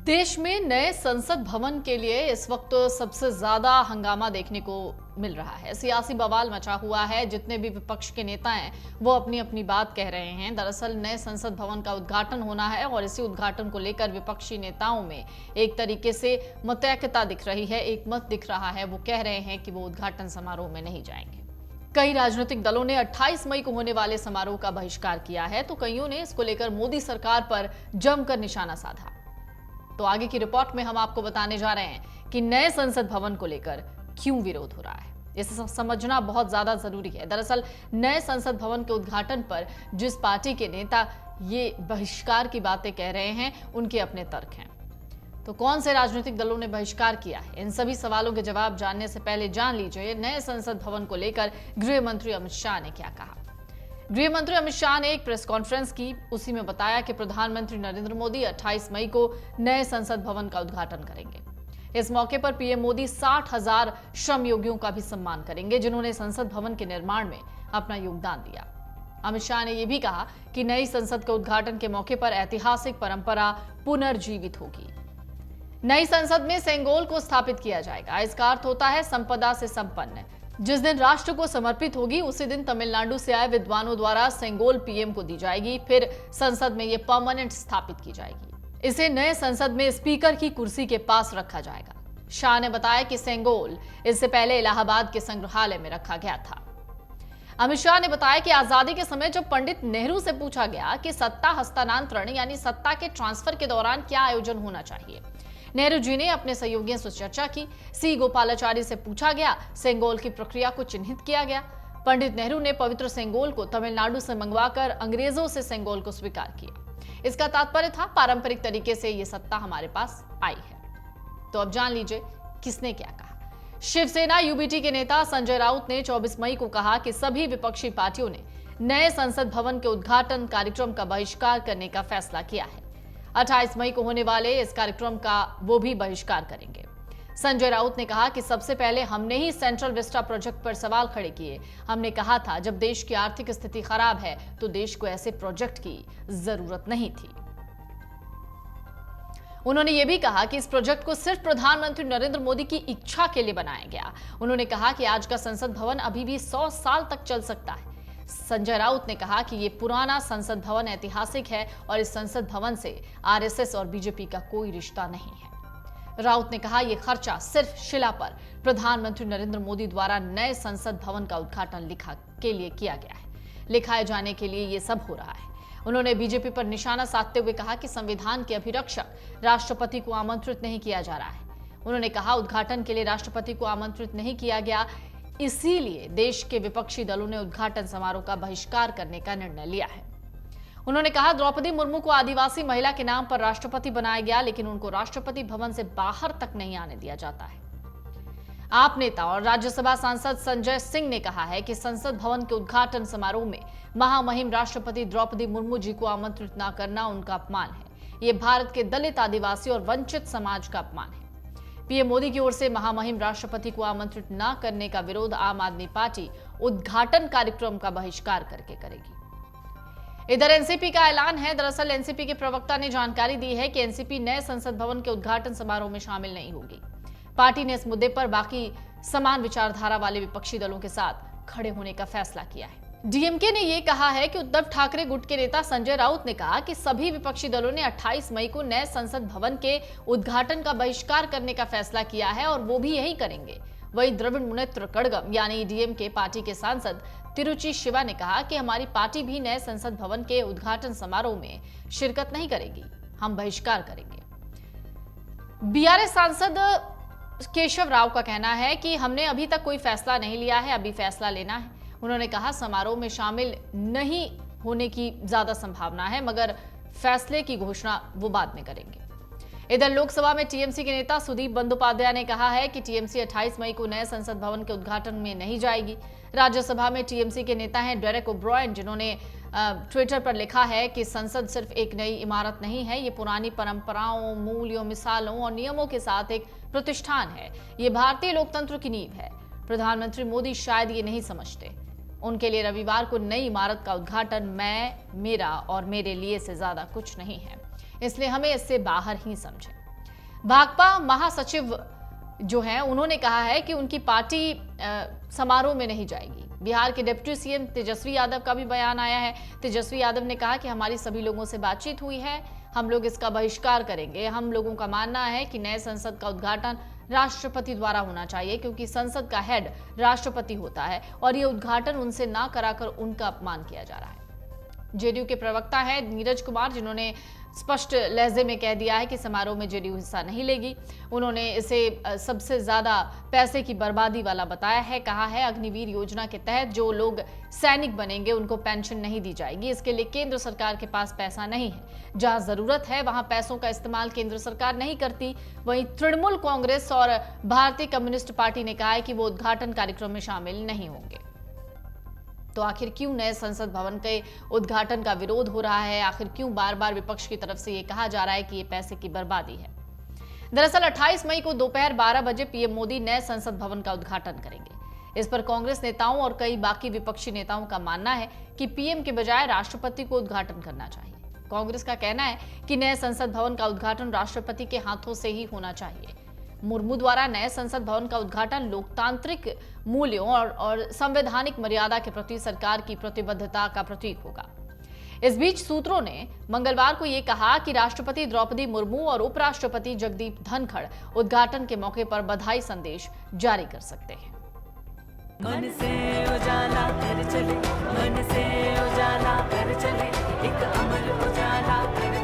देश में नए संसद भवन के लिए इस वक्त सबसे ज्यादा हंगामा देखने को मिल रहा है। सियासी बवाल मचा हुआ है। जितने भी विपक्ष के नेता हैं वो अपनी अपनी बात कह रहे हैं। दरअसल नए संसद भवन का उद्घाटन होना है और इसी उद्घाटन को लेकर विपक्षी नेताओं में एक तरीके से मतैक्यता दिख रही है, एक मत दिख रहा है। वो कह रहे हैं कि वो उद्घाटन समारोह में नहीं जाएंगे। कई राजनीतिक दलों ने 28 मई को होने वाले समारोह का बहिष्कार किया है, तो कईयों ने इसको लेकर मोदी सरकार पर जमकर निशाना साधा। तो आगे की रिपोर्ट में हम आपको बताने जा रहे हैं कि नए संसद भवन को लेकर क्यों विरोध हो रहा है। इसे समझना बहुत ज्यादा जरूरी है। दरअसल नए संसद भवन के उद्घाटन पर जिस पार्टी के नेता ये बहिष्कार की बातें कह रहे हैं, उनके अपने तर्क हैं। तो कौन से राजनीतिक दलों ने बहिष्कार किया है, इन सभी सवालों के जवाब जानने से पहले जान लीजिए नए संसद भवन को लेकर गृह मंत्री अमित शाह ने क्या कहा। गृह मंत्री अमित शाह ने एक प्रेस कॉन्फ्रेंस की, उसी में बताया कि प्रधानमंत्री नरेंद्र मोदी 28 मई को नए संसद भवन का उद्घाटन करेंगे। इस मौके पर पीएम मोदी 60,000 श्रमयोगियों का भी सम्मान करेंगे, जिन्होंने संसद भवन के निर्माण में अपना योगदान दिया। अमित शाह ने यह भी कहा कि नई संसद के उद्घाटन के मौके पर ऐतिहासिक परंपरा पुनर्जीवित होगी। नई संसद में सेंगोल को स्थापित किया जाएगा। इसका अर्थ होता है संपदा से संपन्न। जिस दिन राष्ट्र को समर्पित होगी उसी दिन तमिलनाडु से आए विद्वानों द्वारा सेंगोल पीएम को दी जाएगी। फिर संसद में ये परमानेंट स्थापित की जाएगी। इसे नए संसद में स्पीकर की कुर्सी के पास रखा जाएगा। शाह ने बताया कि सेंगोल इससे पहले इलाहाबाद के संग्रहालय में रखा गया था। अमित शाह ने बताया कि आजादी के समय जब पंडित नेहरू से पूछा गया कि सत्ता हस्तांतरण यानी सत्ता के ट्रांसफर के दौरान क्या आयोजन होना चाहिए, नेहरू जी ने अपने सहयोगियों से चर्चा की। सी गोपालाचारी से पूछा गया, सेंगोल की प्रक्रिया को चिन्हित किया गया। पंडित नेहरू ने पवित्र सेंगोल को तमिलनाडु से मंगवाकर अंग्रेजों से सेंगोल को स्वीकार किया। इसका तात्पर्य था पारंपरिक तरीके से ये सत्ता हमारे पास आई है। तो अब जान लीजिए किसने क्या कहा। शिवसेना यूबीटी के नेता संजय राउत ने 24 मई को कहा कि सभी विपक्षी पार्टियों ने नए संसद भवन के उद्घाटन कार्यक्रम का बहिष्कार करने का फैसला किया है। 28 मई को होने वाले इस कार्यक्रम का वो भी बहिष्कार करेंगे। संजय राउत ने कहा कि सबसे पहले हमने ही सेंट्रल विस्टा प्रोजेक्ट पर सवाल खड़े किए। हमने कहा था जब देश की आर्थिक स्थिति खराब है तो देश को ऐसे प्रोजेक्ट की जरूरत नहीं थी। उन्होंने ये भी कहा कि इस प्रोजेक्ट को सिर्फ प्रधानमंत्री नरेंद्र मोदी की इच्छा के लिए बनाया गया। उन्होंने कहा कि आज का संसद भवन अभी भी 100 साल तक चल सकता है। संजय राउत ने कहा कि ये पुराना संसद भवन ऐतिहासिक है और इस संसद भवन से आरएसएस और बीजेपी का कोई रिश्ता नहीं है। राउत ने कहा यह खर्चा सिर्फ शिला पर प्रधानमंत्री नरेंद्र मोदी द्वारा नए संसद भवन का उद्घाटन के लिए किया गया है। लिखाए जाने के लिए ये सब हो रहा है। उन्होंने बीजेपी पर निशाना साधते हुए कहा कि संविधान के अभिरक्षक राष्ट्रपति को आमंत्रित नहीं किया जा रहा है। उन्होंने कहा उद्घाटन के लिए राष्ट्रपति को आमंत्रित नहीं किया गया, इसीलिए देश के विपक्षी दलों ने उद्घाटन समारोह का बहिष्कार करने का निर्णय लिया है। उन्होंने कहा द्रौपदी मुर्मू को आदिवासी महिला के नाम पर राष्ट्रपति बनाया गया, लेकिन उनको राष्ट्रपति भवन से बाहर तक नहीं आने दिया जाता है। आप नेता और राज्यसभा सांसद संजय सिंह ने कहा है कि संसद भवन के उद्घाटन समारोह में महामहिम राष्ट्रपति द्रौपदी मुर्मू जी को आमंत्रित न करना उनका अपमान है। ये भारत के दलित, आदिवासी और वंचित समाज का अपमान है। पीएम मोदी की ओर से महामहिम राष्ट्रपति को आमंत्रित न करने का विरोध आम आदमी पार्टी उद्घाटन कार्यक्रम का बहिष्कार करके करेगी। इधर एनसीपी का ऐलान है। दरअसल एनसीपी के प्रवक्ता ने जानकारी दी है कि एनसीपी नए संसद भवन के उद्घाटन समारोह में शामिल नहीं होगी। पार्टी ने इस मुद्दे पर बाकी समान विचारधारा वाले विपक्षी दलों के साथ खड़े होने का फैसला किया है। डीएमके ने यह कहा है कि उद्धव ठाकरे गुट के नेता संजय राउत ने कहा कि सभी विपक्षी दलों ने 28 मई को नए संसद भवन के उद्घाटन का बहिष्कार करने का फैसला किया है और वो भी यही करेंगे। वही द्रविड़ मुनेत्र कड़गम यानी डीएमके पार्टी के सांसद तिरुचि शिवा ने कहा कि हमारी पार्टी भी नए संसद भवन के उद्घाटन समारोह में शिरकत नहीं करेगी, हम बहिष्कार करेंगे। बीआरएस सांसद केशव राव का कहना है कि हमने अभी तक कोई फैसला नहीं लिया है, अभी फैसला लेना है। उन्होंने कहा समारोह में शामिल नहीं होने की ज्यादा संभावना है, मगर फैसले की घोषणा वो बाद में करेंगे। इधर लोकसभा में टीएमसी के नेता सुदीप बंदोपाध्याय ने कहा है कि टीएमसी 28 मई को नए संसद भवन के उद्घाटन में नहीं जाएगी। राज्यसभा में टीएमसी के नेता हैं डेरेक ओब्रायन, जिन्होंने ट्विटर पर लिखा है कि संसद सिर्फ एक नई इमारत नहीं है, ये पुरानी परंपराओं, मूल्यों, मिसालों और नियमों के साथ एक प्रतिष्ठान है। ये भारतीय लोकतंत्र की नींव है। प्रधानमंत्री मोदी शायद ये नहीं समझते। उनके लिए रविवार को नई इमारत का उद्घाटन मैं, मेरा और मेरे लिए से ज्यादा कुछ नहीं है, इसलिए हमें इससे बाहर ही समझें। भाकपा महासचिव जो है उन्होंने कहा है कि उनकी पार्टी समारोह में नहीं जाएगी। बिहार के डिप्टी सीएम तेजस्वी यादव का भी बयान आया है। तेजस्वी यादव ने कहा कि हमारी सभी लोगों से बातचीत हुई है, हम लोग इसका बहिष्कार करेंगे। हम लोगों का मानना है कि नए संसद का उद्घाटन राष्ट्रपति द्वारा होना चाहिए, क्योंकि संसद का हेड राष्ट्रपति होता है और ये उद्घाटन उनसे ना कराकर उनका अपमान किया जा रहा है। जेडीयू के प्रवक्ता है नीरज कुमार, जिन्होंने स्पष्ट लहजे में कह दिया है कि समारोह में जेडीयू हिस्सा नहीं लेगी। उन्होंने इसे सबसे ज्यादा पैसे की बर्बादी वाला बताया है। कहा है अग्निवीर योजना के तहत जो लोग सैनिक बनेंगे उनको पेंशन नहीं दी जाएगी। इसके लिए केंद्र सरकार के पास पैसा नहीं है। जहां जरूरत है वहां पैसों का इस्तेमाल केंद्र सरकार नहीं करती। वहीं तृणमूल कांग्रेस और भारतीय कम्युनिस्ट पार्टी ने कहा है कि वो उद्घाटन कार्यक्रम में शामिल नहीं होंगे। तो आखिर क्यों नए संसद भवन के उद्घाटन का विरोध हो रहा है? आखिर क्यों बार बार विपक्ष की तरफ से ये कहा जा रहा है कि ये पैसे की बर्बादी है? दरअसल 28 मई को दोपहर 12 बजे पीएम मोदी नए संसद भवन का उद्घाटन करेंगे। इस पर कांग्रेस नेताओं और कई बाकी विपक्षी नेताओं का मानना है कि पीएम के बजाय राष्ट्रपति को उद्घाटन करना चाहिए। कांग्रेस का कहना है कि नए संसद भवन का उद्घाटन राष्ट्रपति के हाथों से ही होना चाहिए। मुर्मू द्वारा नए संसद भवन का उद्घाटन लोकतांत्रिक मूल्यों और संवैधानिक मर्यादा के प्रति सरकार की प्रतिबद्धता का प्रतीक होगा। इस बीच सूत्रों ने मंगलवार को यह कहा कि राष्ट्रपति द्रौपदी मुर्मू और उपराष्ट्रपति जगदीप धनखड़ उद्घाटन के मौके पर बधाई संदेश जारी कर सकते हैं। मन से उजाला कर चले, मन से उजाला कर चले, एक अमर उजाला कर